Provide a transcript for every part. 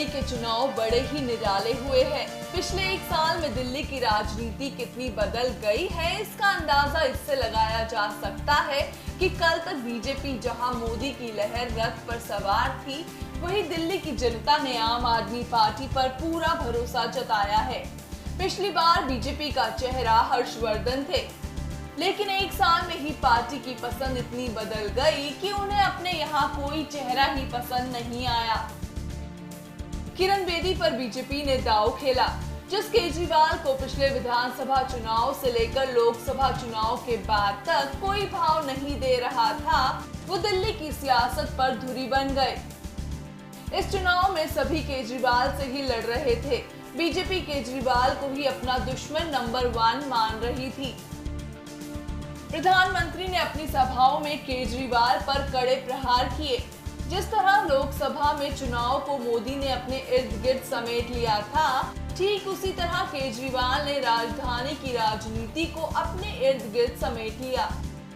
दिल्ली के चुनाव बड़े ही निराले हुए हैं। पिछले एक साल में दिल्ली की राजनीति कितनी बदल गई है, इसका अंदाजा इससे लगाया जा सकता है कि कल तक बीजेपी जहां मोदी की लहर रथ पर सवार थी, वहीं दिल्ली की जनता ने आम आदमी पार्टी पर पूरा भरोसा जताया है। पिछली बार बीजेपी का चेहरा हर्षवर्धन थे, लेकिन एक साल में ही पार्टी की पसंद इतनी बदल गई कि उन्हें अपने यहाँ कोई चेहरा ही पसंद नहीं आया। किरण बेदी पर बीजेपी ने दांव खेला। जिस केजरीवाल को पिछले विधानसभा चुनाव से लेकर लोकसभा चुनाव के बाद तक कोई भाव नहीं दे रहा था, वो दिल्ली की सियासत पर धुरी बन गए। इस चुनाव में सभी केजरीवाल से ही लड़ रहे थे। बीजेपी केजरीवाल को ही अपना दुश्मन नंबर 1 मान रही थी। प्रधानमंत्री ने अपनी सभाओं में केजरीवाल पर कड़े प्रहार किए। जिस तरह लोकसभा में चुनाव को मोदी ने अपने इर्द गिर्द समेट लिया था, ठीक उसी तरह केजरीवाल ने राजधानी की राजनीति को अपने इर्द गिर्द समेट लिया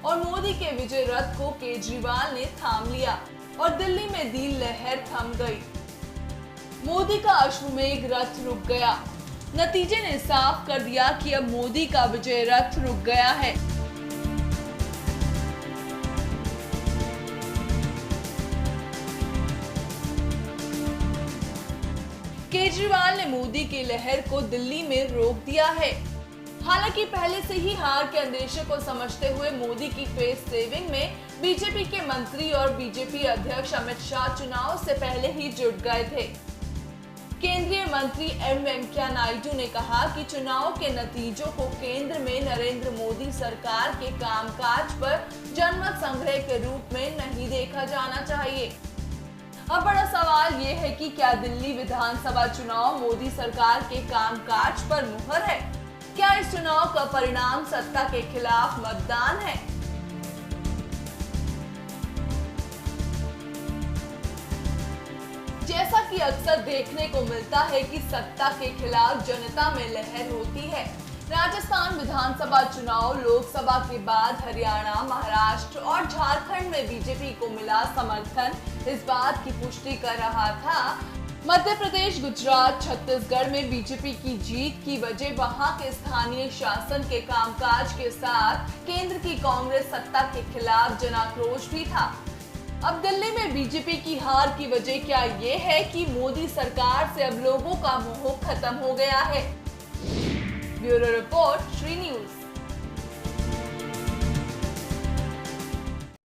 और मोदी के विजय रथ को केजरीवाल ने थाम लिया और दिल्ली में दिल लहर थम गई। मोदी का अश्वमेघ रथ रुक गया। नतीजे ने साफ कर दिया कि अब मोदी का विजय रथ रुक गया है। केजरीवाल ने मोदी की लहर को दिल्ली में रोक दिया है। हालांकि पहले से ही हार के अंदेशे को समझते हुए मोदी की फेस सेविंग में बीजेपी के मंत्री और बीजेपी अध्यक्ष अमित शाह चुनाव से पहले ही जुट गए थे। केंद्रीय मंत्री एम वेंकैया नायडू ने कहा कि चुनाव के नतीजों को केंद्र में नरेंद्र मोदी सरकार के कामकाज पर जनमत संग्रह के रूप में नहीं देखा जाना चाहिए। अब बड़ा सवाल ये है कि क्या दिल्ली विधानसभा चुनाव मोदी सरकार के कामकाज पर मुहर है? क्या इस चुनाव का परिणाम सत्ता के खिलाफ मतदान है? जैसा कि अक्सर देखने को मिलता है कि सत्ता के खिलाफ जनता में लहर होती है। राजस्थान विधानसभा चुनाव, लोकसभा के बाद हरियाणा, महाराष्ट्र और झारखंड में बीजेपी को मिला समर्थन इस बात की पुष्टि कर रहा था। मध्य प्रदेश, गुजरात, छत्तीसगढ़ में बीजेपी की जीत की वजह वहां के स्थानीय शासन के कामकाज के साथ केंद्र की कांग्रेस सत्ता के खिलाफ जनाक्रोश भी था। अब दिल्ली में बीजेपी की हार की वजह क्या ये है कि मोदी सरकार से अब लोगों का मोह खत्म हो गया है? Bureau report, Shri news.